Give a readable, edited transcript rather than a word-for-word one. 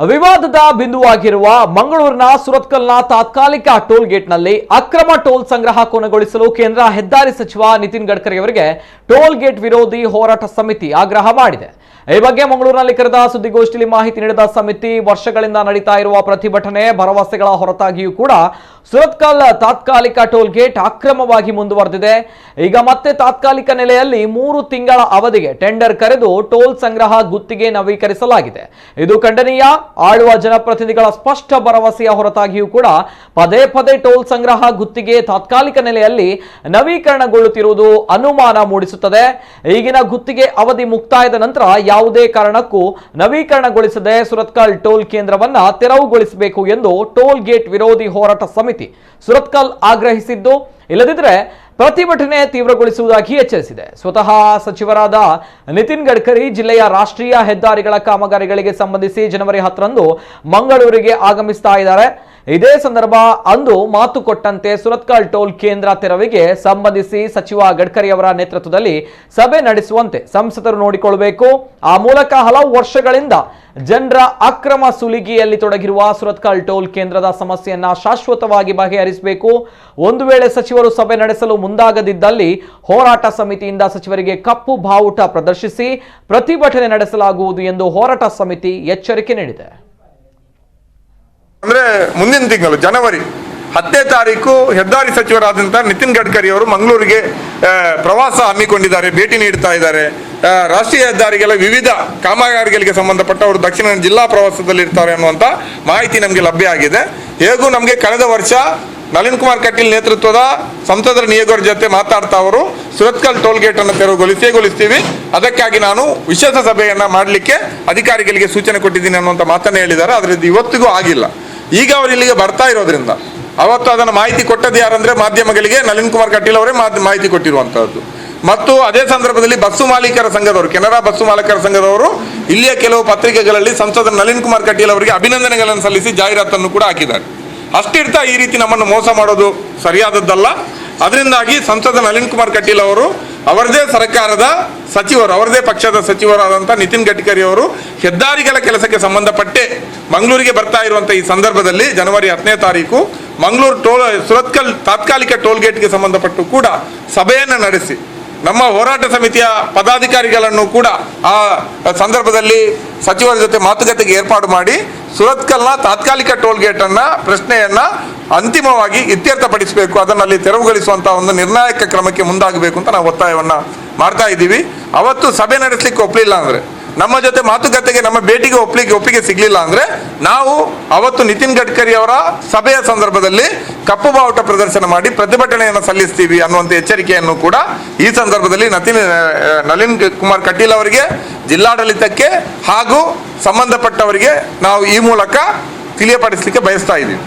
ವಿವಾದದ ಬಿಂದುವಾಗಿರುವ ಮಂಗಳೂರಿನ ಸುರತ್ಕಲ್ನ ತಾತ್ಕಾಲಿಕ ಟೋಲ್ ಗೇಟ್ನಲ್ಲಿ ಅಕ್ರಮ ಟೋಲ್ ಸಂಗ್ರಹ ಕೊನೆಗೊಳಿಸಲು ಕೇಂದ್ರ ಹೆದ್ದಾರಿ ಸಚಿವ ನಿತಿನ್ ಗಡ್ಕರಿ ಅವರಿಗೆ ಟೋಲ್ ಗೇಟ್ ವಿರೋಧಿ ಹೋರಾಟ ಸಮಿತಿ ಆಗ್ರಹ ಮಾಡಿದೆ. ಈ ಬಗ್ಗೆ ಮಂಗಳೂರಿನಲ್ಲಿ ಕರೆದ ಸುದ್ದಿಗೋಷ್ಠಿಯಲ್ಲಿ ಮಾಹಿತಿ ನೀಡಿದ ಸಮಿತಿ, ವರ್ಷಗಳಿಂದ ನಡೀತಾ ಇರುವ ಪ್ರತಿಭಟನೆ ಭರವಸೆಗಳ ಹೊರತಾಗಿಯೂ ಕೂಡ ಸುರತ್ಕಲ್ ತಾತ್ಕಾಲಿಕ ಟೋಲ್ ಗೇಟ್ ಅಕ್ರಮವಾಗಿ ಮುಂದುವರೆದಿದೆ. ಈಗ ಮತ್ತೆ ತಾತ್ಕಾಲಿಕ ನೆಲೆಯಲ್ಲಿ 3 ತಿಂಗಳ ಅವಧಿಗೆ ಟೆಂಡರ್ ಕರೆದು ಟೋಲ್ ಸಂಗ್ರಹ ಗುತ್ತಿಗೆ ನವೀಕರಿಸಲಾಗಿದೆ. ಇದು ಖಂಡನೀಯ. ಆಳುವ ಜನಪ್ರತಿನಿಧಿಗಳ ಸ್ಪಷ್ಟ ಭರವಸೆಯ ಹೊರತಾಗಿಯೂ ಕೂಡ ಪದೇ ಪದೇ ಟೋಲ್ ಸಂಗ್ರಹ ಗುತ್ತಿಗೆ ತಾತ್ಕಾಲಿಕ ನೆಲೆಯಲ್ಲಿ ನವೀಕರಣಗೊಳ್ಳುತ್ತಿರುವುದು ಅನುಮಾನ ಮೂಡಿಸುತ್ತದೆ. ಈಗಿನ ಗುತ್ತಿಗೆ ಅವಧಿ ಮುಕ್ತಾಯದ ನಂತರ ಯಾವುದೇ ಕಾರಣಕ್ಕೂ ನವೀಕರಣಗೊಳಿಸದೆ ಸುರತ್ಕಲ್ ಟೋಲ್ ಕೇಂದ್ರವನ್ನ ತೆರವುಗೊಳಿಸಬೇಕು ಎಂದು ಟೋಲ್ ಗೇಟ್ ವಿರೋಧಿ ಹೋರಾಟ ಸಮಿತಿ ಸುರತ್ಕಲ್ ಆಗ್ರಹಿಸಿದ್ದು, ಇಲ್ಲದಿದ್ದರೆ ಪ್ರತಿಭಟನೆ ತೀವ್ರಗೊಳಿಸುವುದಾಗಿ ಎಚ್ಚರಿಸಿದೆ. ಸ್ವತಃ ಸಚಿವರಾದ ನಿತಿನ್ ಗಡ್ಕರಿ ಜಿಲ್ಲೆಯ ರಾಷ್ಟ್ರೀಯ ಹೆದ್ದಾರಿಗಳ ಕಾಮಗಾರಿಗಳಿಗೆ ಸಂಬಂಧಿಸಿ ಜನವರಿ 10ರಂದು ಮಂಗಳೂರಿಗೆ ಆಗಮಿಸ್ತಾ ಇದ್ದಾರೆ. ಇದೇ ಸಂದರ್ಭ ಅಂದು ಮಾತು ಕೊಟ್ಟಂತೆ ಸುರತ್ಕಲ್ ಟೋಲ್ ಕೇಂದ್ರ ತೆರವಿಗೆ ಸಂಬಂಧಿಸಿ ಸಚಿವ ಗಡ್ಕರಿ ಅವರ ನೇತೃತ್ವದಲ್ಲಿ ಸಭೆ ನಡೆಸುವಂತೆ ಸಂಸದರು ನೋಡಿಕೊಳ್ಳಬೇಕು. ಆ ಮೂಲಕ ಹಲವು ವರ್ಷಗಳಿಂದ ಜನರ ಅಕ್ರಮ ಸುಲಿಗೆಯಲ್ಲಿ ತೊಡಗಿರುವ ಸುರತ್ಕಲ್ ಟೋಲ್ ಕೇಂದ್ರದ ಸಮಸ್ಯೆಯನ್ನ ಶಾಶ್ವತವಾಗಿ ಬಗೆಹರಿಸಬೇಕು. ಒಂದು ವೇಳೆ ಸಚಿವರು ಸಭೆ ನಡೆಸಲು ಮುಂದಾಗದಿದ್ದಲ್ಲಿ ಹೋರಾಟ ಸಮಿತಿಯಿಂದ ಸಚಿವರಿಗೆ ಕಪ್ಪು ಬಾವುಟ ಪ್ರದರ್ಶಿಸಿ ಪ್ರತಿಭಟನೆ ನಡೆಸಲಾಗುವುದು ಎಂದು ಹೋರಾಟ ಸಮಿತಿ ಎಚ್ಚರಿಕೆ ನೀಡಿದೆ. ಅಂದ್ರೆ ಮುಂದಿನ ತಿಂಗಳು ಜನವರಿ 10ನೇ ತಾರೀಕು ಹೆದ್ದಾರಿ ಸಚಿವರಾದಂತಹ ನಿತಿನ್ ಗಡ್ಕರಿ ಅವರು ಮಂಗಳೂರಿಗೆ ಪ್ರವಾಸ ಹಮ್ಮಿಕೊಂಡಿದ್ದಾರೆ, ಭೇಟಿ ನೀಡ್ತಾ ಇದ್ದಾರೆ. ರಾಷ್ಟ್ರೀಯ ಹೆದ್ದಾರಿಗಳ ವಿವಿಧ ಕಾಮಗಾರಿಗಳಿಗೆ ಸಂಬಂಧಪಟ್ಟ ಅವರು ದಕ್ಷಿಣ ಜಿಲ್ಲಾ ಪ್ರವಾಸದಲ್ಲಿ ಇರ್ತಾರೆ ಅನ್ನುವಂಥ ಮಾಹಿತಿ ನಮಗೆ ಲಭ್ಯ ಆಗಿದೆ. ಹೇಗೂ ನಮಗೆ ಕಳೆದ ವರ್ಷ ನಳಿನ್ ಕುಮಾರ್ ಕಟೀಲ್ ನೇತೃತ್ವದ ಸಂಸದರ ನಿಯೋಗರ ಜೊತೆ ಮಾತಾಡ್ತಾ ಅವರು ಸುರತ್ಕಲ್ ಟೋಲ್ ಗೇಟ್ ಅನ್ನು ತೆರವುಗೊಳಿಸ್ತೀವಿ, ಅದಕ್ಕಾಗಿ ನಾನು ವಿಶೇಷ ಸಭೆಯನ್ನ ಮಾಡಲಿಕ್ಕೆ ಅಧಿಕಾರಿಗಳಿಗೆ ಸೂಚನೆ ಕೊಟ್ಟಿದ್ದೀನಿ ಅನ್ನುವಂಥ ಮಾತನ್ನು ಹೇಳಿದ್ದಾರೆ. ಅದರಿಂದ ಇವತ್ತಿಗೂ ಆಗಿಲ್ಲ. ಈಗ ಅವರು ಇಲ್ಲಿಗೆ ಬರ್ತಾ ಇರೋದ್ರಿಂದ ಅವತ್ತು ಅದನ್ನು ಮಾಹಿತಿ ಕೊಟ್ಟದ್ದು ಯಾರಂದ್ರೆ ಮಾಧ್ಯಮಗಳಿಗೆ ನಳಿನ್ ಕುಮಾರ್ ಕಟೀಲ್ ಅವರೇ ಮಾಹಿತಿ ಕೊಟ್ಟಿರುವಂತಹದ್ದು. ಮತ್ತು ಅದೇ ಸಂದರ್ಭದಲ್ಲಿ ಬಸ್ಸು ಮಾಲೀಕರ ಸಂಘದವರು, ಕೆನರಾ ಬಸ್ಸು ಮಾಲೀಕರ ಸಂಘದವರು ಇಲ್ಲಿಯ ಕೆಲವು ಪತ್ರಿಕೆಗಳಲ್ಲಿ ಸಂಸದ ನಳಿನ್ ಕುಮಾರ್ ಕಟೀಲ್ ಅವರಿಗೆ ಅಭಿನಂದನೆಗಳನ್ನು ಸಲ್ಲಿಸಿ ಜಾಹೀರಾತನ್ನು ಕೂಡ ಹಾಕಿದ್ದಾರೆ. ಅಷ್ಟಿರ್ತಾ ಈ ರೀತಿ ನಮ್ಮನ್ನು ಮೋಸ ಮಾಡೋದು ಸರಿಯಾದದ್ದಲ್ಲ. ಅದರಿಂದಾಗಿ ಸಂಸದ ನಳಿನ್ ಕುಮಾರ್ ಕಟೀಲ್ ಅವರು ಅವರದೇ ಸರ್ಕಾರದ ಸಚಿವರು, ಅವರದೇ ಪಕ್ಷದ ಸಚಿವರಾದಂಥ ನಿತಿನ್ ಗಡ್ಕರಿ ಅವರು ಹೆದ್ದಾರಿಗಳ ಕೆಲಸಕ್ಕೆ ಸಂಬಂಧಪಟ್ಟೆ ಮಂಗಳೂರಿಗೆ ಬರ್ತಾ ಇರುವಂಥ ಈ ಸಂದರ್ಭದಲ್ಲಿ ಜನವರಿ 10ನೇ ತಾರೀಕು ಮಂಗಳೂರು ಸುರತ್ಕಲ್ ತಾತ್ಕಾಲಿಕ ಟೋಲ್ ಗೇಟ್ಗೆ ಸಂಬಂಧಪಟ್ಟು ಕೂಡ ಸಭೆಯನ್ನು ನಡೆಸಿ ನಮ್ಮ ಹೋರಾಟ ಸಮಿತಿಯ ಪದಾಧಿಕಾರಿಗಳನ್ನು ಕೂಡ ಆ ಸಂದರ್ಭದಲ್ಲಿ ಸಚಿವರ ಜೊತೆ ಮಾತುಕತೆಗೆ ಏರ್ಪಾಡು ಮಾಡಿ ಸುರತ್ಕಲ್ನ ತಾತ್ಕಾಲಿಕ ಟೋಲ್ ಗೇಟನ್ನ ಪ್ರಶ್ನೆಯನ್ನ ಅಂತಿಮವಾಗಿ ಇತ್ಯರ್ಥಪಡಿಸಬೇಕು, ಅದನ್ನು ಅಲ್ಲಿ ತೆರವುಗೊಳಿಸುವಂಥ ಒಂದು ನಿರ್ಣಾಯಕ ಕ್ರಮಕ್ಕೆ ಮುಂದಾಗಬೇಕು ಅಂತ ನಾವು ಒತ್ತಾಯವನ್ನ ಮಾಡ್ತಾ ಇದ್ದೀವಿ. ಅವತ್ತು ಸಭೆ ನಡೆಸಲಿಕ್ಕೆ ಒಪ್ಪಲಿಲ್ಲ ಅಂದ್ರೆ, ನಮ್ಮ ಜೊತೆ ಮಾತುಕತೆಗೆ ನಮ್ಮ ಭೇಟಿಗೆ ಒಪ್ಪಿಗೆ ಸಿಗಲಿಲ್ಲ ಅಂದ್ರೆ ನಾವು ಅವತ್ತು ನಿತಿನ್ ಗಡ್ಕರಿ ಅವರ ಸಭೆಯ ಸಂದರ್ಭದಲ್ಲಿ ಕಪ್ಪು ಬಾವುಟ ಪ್ರದರ್ಶನ ಮಾಡಿ ಪ್ರತಿಭಟನೆಯನ್ನು ಸಲ್ಲಿಸ್ತೀವಿ ಅನ್ನುವಂಥ ಎಚ್ಚರಿಕೆಯನ್ನು ಕೂಡ ಈ ಸಂದರ್ಭದಲ್ಲಿ ನಳಿನ್ ಕುಮಾರ್ ಕಟೀಲ್ ಅವರಿಗೆ, ಜಿಲ್ಲಾಡಳಿತಕ್ಕೆ ಹಾಗೂ ಸಂಬಂಧಪಟ್ಟವರಿಗೆ ನಾವು ಈ ಮೂಲಕ ತಿಳಿಯಪಡಿಸಲಿಕ್ಕೆ ಬಯಸ್ತಾ ಇದ್ದೀವಿ.